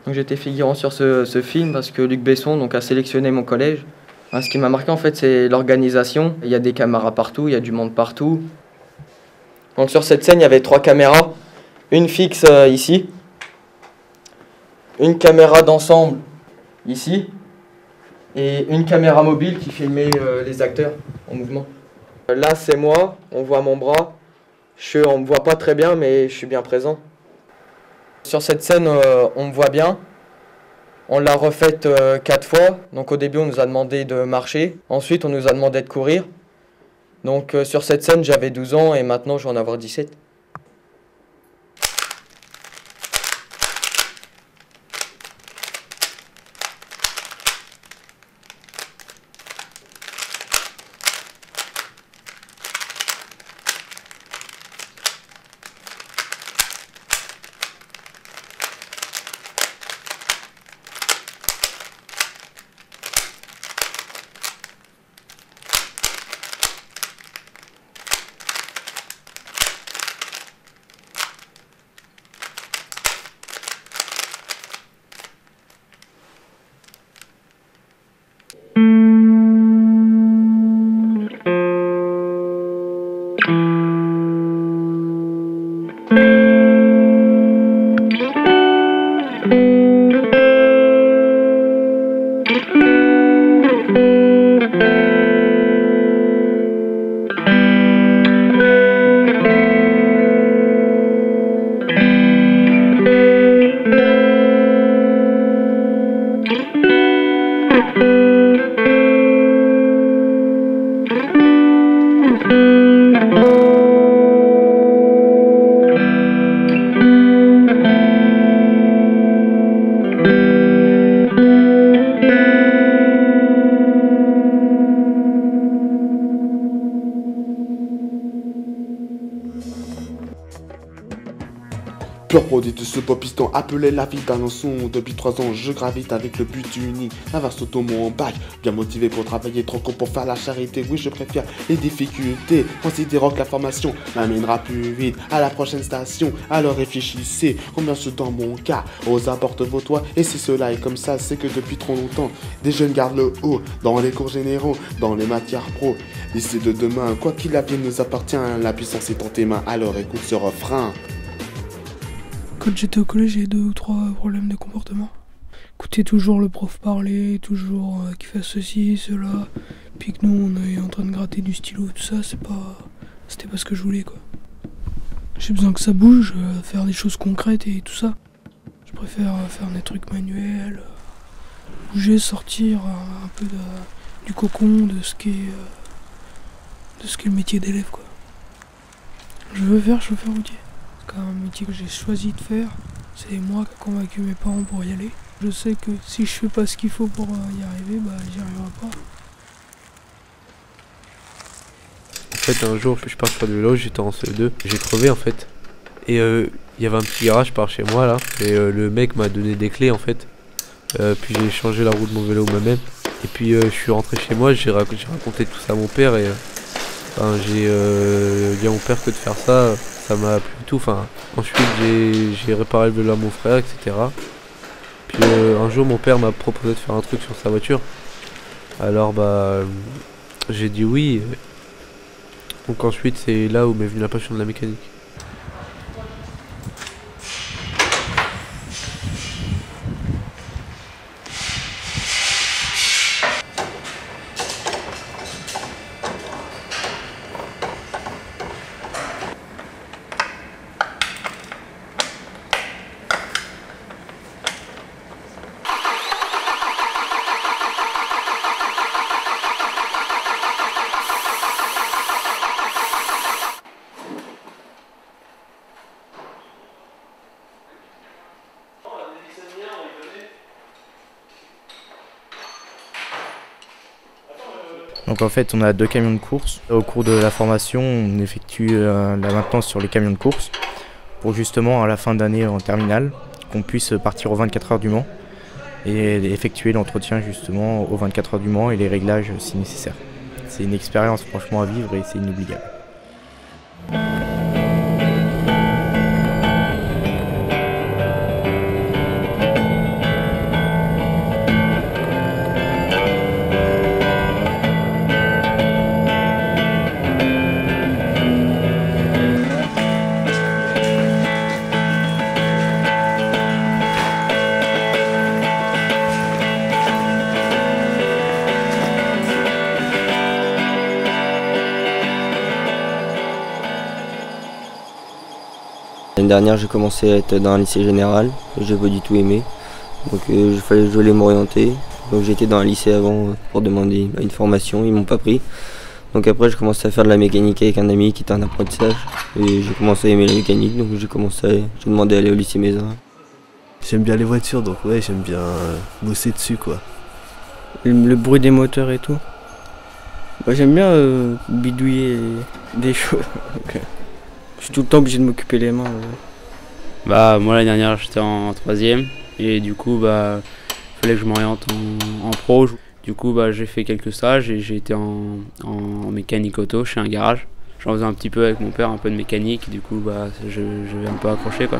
Donc j'étais figurant sur ce film parce que Luc Besson donc, a sélectionné mon collège. Ce qui m'a marqué en fait c'est l'organisation. Il y a des caméras partout, il y a du monde partout. Donc sur cette scène il y avait 3 caméras. Une fixe ici. Une caméra d'ensemble ici. Et une caméra mobile qui filmait les acteurs en mouvement. Là c'est moi, on voit mon bras. On me voit pas très bien mais je suis bien présent. Sur cette scène on me voit bien. On l'a refaite 4 fois. Donc au début on nous a demandé de marcher. Ensuite on nous a demandé de courir. Donc sur cette scène j'avais 12 ans et maintenant je vais en avoir 17. Pur produit de ce pop piston appelé la vie d'un son. Depuis 3 ans je gravite avec le but unique d'avoir sauté mon bac. Bien motivé pour travailler, trop con pour faire la charité. Oui je préfère les difficultés, considérant que la formation m'amènera plus vite à la prochaine station. Alors réfléchissez, combien ce dans mon cas aux apporte vos toits. Et si cela est comme ça, c'est que depuis trop longtemps des jeunes gardent le haut dans les cours généraux, dans les matières pro. Lycée de demain, quoi qu'il advienne nous appartient. La puissance est en tes mains, alors écoute ce refrain. Quand j'étais au collège, j'ai 2 ou 3 problèmes de comportement. Écouter toujours le prof parler, toujours qu'il fasse ceci, cela. Puis que nous, on est en train de gratter du stylo, tout ça, c'était pas ce que je voulais, quoi. J'ai besoin que ça bouge, faire des choses concrètes et tout ça. Je préfère faire des trucs manuels, bouger, sortir un peu du cocon, de ce qu'est le métier d'élève, quoi. Je veux faire routier. C'est un métier que j'ai choisi de faire. C'est moi qui ai convaincu mes parents pour y aller. Je sais que si je fais pas ce qu'il faut pour y arriver, j'y arriverai pas. En fait, un jour, je pars sur du vélo, j'étais en CE2, j'ai crevé en fait. Et il y avait un petit garage par chez moi là. Et le mec m'a donné des clés en fait. Puis j'ai changé la roue de mon vélo moi-même. Et puis je suis rentré chez moi, j'ai raconté tout ça à mon père. Et j'ai dit à mon père que de faire ça, ça m'a plu tout. Ensuite j'ai réparé le vélo à mon frère, etc. Puis un jour mon père m'a proposé de faire un truc sur sa voiture. Alors j'ai dit oui. Donc ensuite c'est là où m'est venue la passion de la mécanique. Donc en fait on a 2 camions de course. Au cours de la formation on effectue la maintenance sur les camions de course pour justement à la fin d'année en terminale qu'on puisse partir aux 24 heures du Mans et effectuer l'entretien justement aux 24 heures du Mans et les réglages si nécessaire. C'est une expérience franchement à vivre et c'est inoubliable. L'année dernière, j'ai commencé à être dans un lycée général, j'ai pas du tout aimé. Donc je voulais m'orienter. Donc j'étais dans un lycée avant pour demander une formation, ils m'ont pas pris. Donc après j'ai commencé à faire de la mécanique avec un ami qui était en apprentissage. Et j'ai commencé à aimer la mécanique, donc j'ai demandé à aller au lycée Mézin. J'aime bien les voitures, donc ouais, j'aime bien bosser dessus quoi. Le bruit des moteurs et tout. Bah, j'aime bien bidouiller des choses. Je suis tout le temps obligé de m'occuper les mains. Bah moi l'année dernière j'étais en 3e et du coup bah fallait que je m'oriente en pro. Du coup bah j'ai fait quelques stages et j'ai été en mécanique auto chez un garage. J'en faisais un petit peu avec mon père, un peu de mécanique, du coup bah je vais un peu accroché quoi.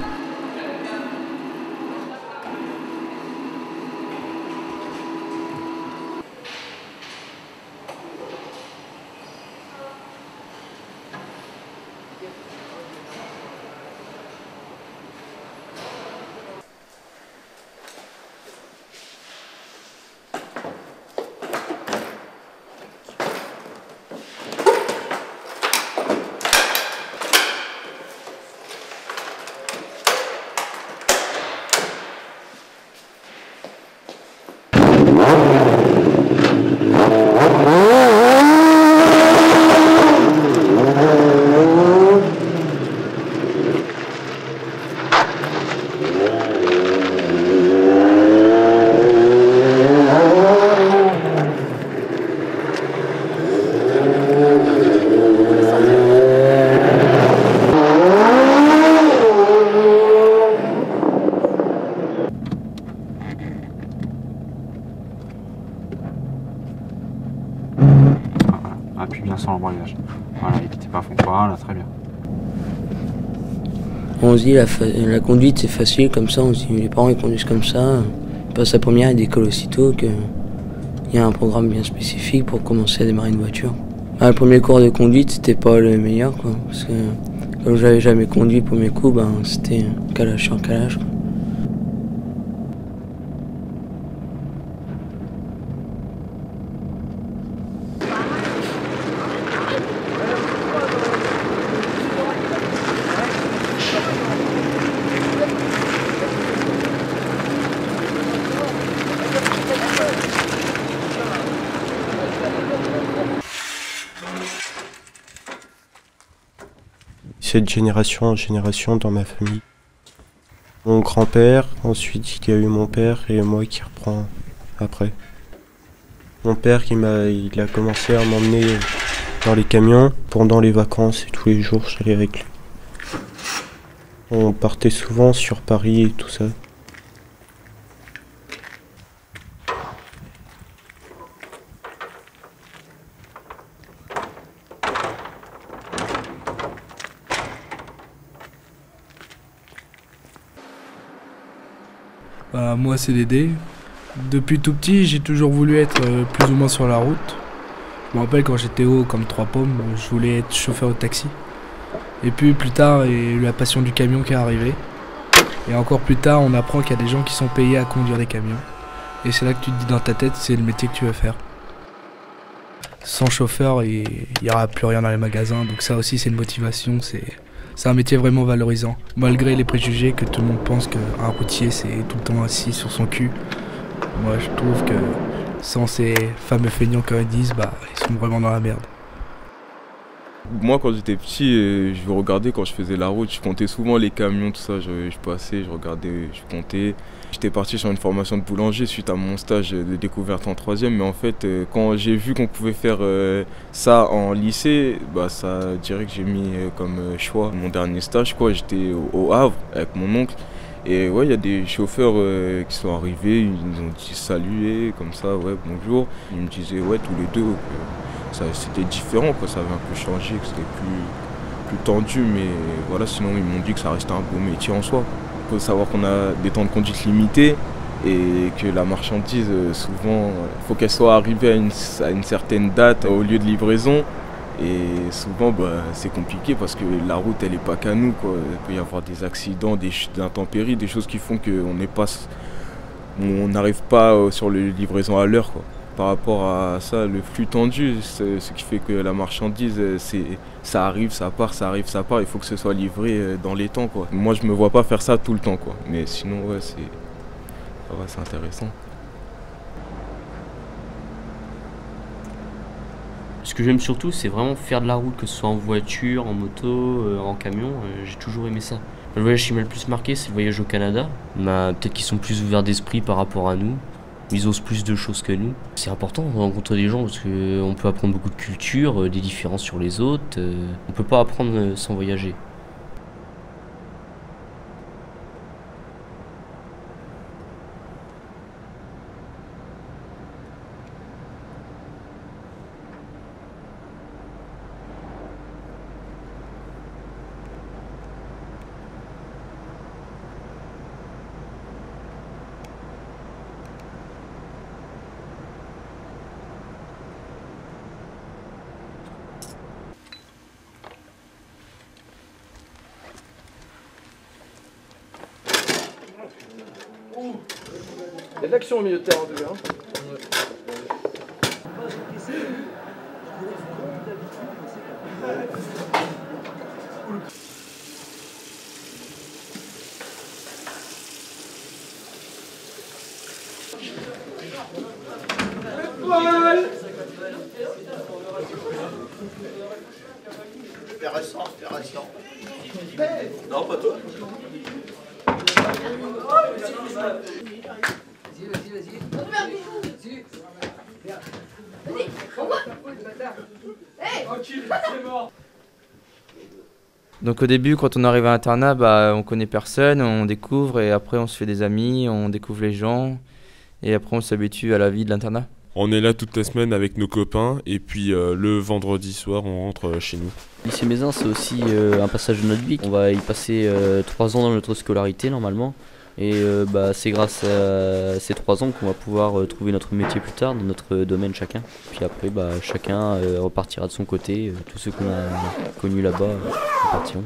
Appuie bien sur l'embrayage. Voilà, il n'était pas fond. Voilà, très bien. On se dit la conduite c'est facile comme ça, on se dit les parents ils conduisent comme ça, ils passent la première, ils décollent aussitôt qu'il y a un programme bien spécifique pour commencer à démarrer une voiture. Le premier cours de conduite c'était pas le meilleur quoi, parce que comme j'avais jamais conduit pour mes coups, c'était calage sur calage quoi. C'est de génération en génération dans ma famille. Mon grand-père, ensuite il y a eu mon père et moi qui reprend après. Mon père il a commencé à m'emmener dans les camions pendant les vacances et tous les jours j'allais avec lui. On partait souvent sur Paris et tout ça. Moi c'est Dédé. Depuis tout petit j'ai toujours voulu être plus ou moins sur la route. Je me rappelle quand j'étais haut comme 3 pommes, je voulais être chauffeur de taxi. Et puis plus tard il y a eu la passion du camion qui est arrivée. Et encore plus tard on apprend qu'il y a des gens qui sont payés à conduire des camions. Et c'est là que tu te dis dans ta tête c'est le métier que tu veux faire. Sans chauffeur il n'y aura plus rien dans les magasins, donc ça aussi c'est une motivation, c'est un métier vraiment valorisant. Malgré les préjugés que tout le monde pense qu'un routier c'est tout le temps assis sur son cul. Moi je trouve que sans ces fameux feignants comme ils disent, ils sont vraiment dans la merde. Moi quand j'étais petit, je regardais quand je faisais la route, je comptais souvent les camions, tout ça, je passais, je regardais, je comptais. J'étais parti sur une formation de boulanger suite à mon stage de découverte en 3e, mais en fait quand j'ai vu qu'on pouvait faire ça en lycée, ça direct que j'ai mis comme choix. Mon dernier stage, j'étais au Havre avec mon oncle. Et ouais, il y a des chauffeurs qui sont arrivés, ils nous ont dit saluer, comme ça, ouais, bonjour. Ils me disaient, ouais, tous les deux, c'était différent, ça avait un peu changé, que c'était plus tendu, mais voilà, sinon ils m'ont dit que ça restait un beau métier en soi. Il faut savoir qu'on a des temps de conduite limités et que la marchandise, souvent, il faut qu'elle soit arrivée à une certaine date au lieu de livraison. Et souvent, c'est compliqué parce que la route, elle n'est pas qu'à nous, quoi. Il peut y avoir des accidents, des intempéries, des choses qui font qu'on n'arrive pas sur les livraisons à l'heure, quoi. Par rapport à ça, le flux tendu, c'est ce qui fait que la marchandise, ça arrive, ça part, ça arrive, ça part. Il faut que ce soit livré dans les temps, quoi. Moi, je me vois pas faire ça tout le temps, quoi. Mais sinon, ouais, c'est intéressant. Ce que j'aime surtout, c'est vraiment faire de la route, que ce soit en voiture, en moto, en camion. J'ai toujours aimé ça. Le voyage qui m'a le plus marqué, c'est le voyage au Canada. Peut-être qu'ils sont plus ouverts d'esprit par rapport à nous. Ils osent plus de choses que nous. C'est important de rencontrer des gens parce qu'on peut apprendre beaucoup de culture, des différences sur les autres. On peut pas apprendre sans voyager. Il y a de l'action au milieu de terrain, en tout cas. Intéressant. Non, pas toi. Donc au début, quand on arrive à l'internat, on connaît personne, on découvre et après on se fait des amis, on découvre les gens et après on s'habitue à la vie de l'internat. On est là toute la semaine avec nos copains et puis le vendredi soir on rentre chez nous. Lycée Mézin, c'est aussi un passage de notre vie. On va y passer 3 ans dans notre scolarité normalement. Et c'est grâce à ces 3 ans qu'on va pouvoir trouver notre métier plus tard dans notre domaine chacun. Puis après chacun repartira de son côté. Tous ceux qu'on a connus là-bas repartiront.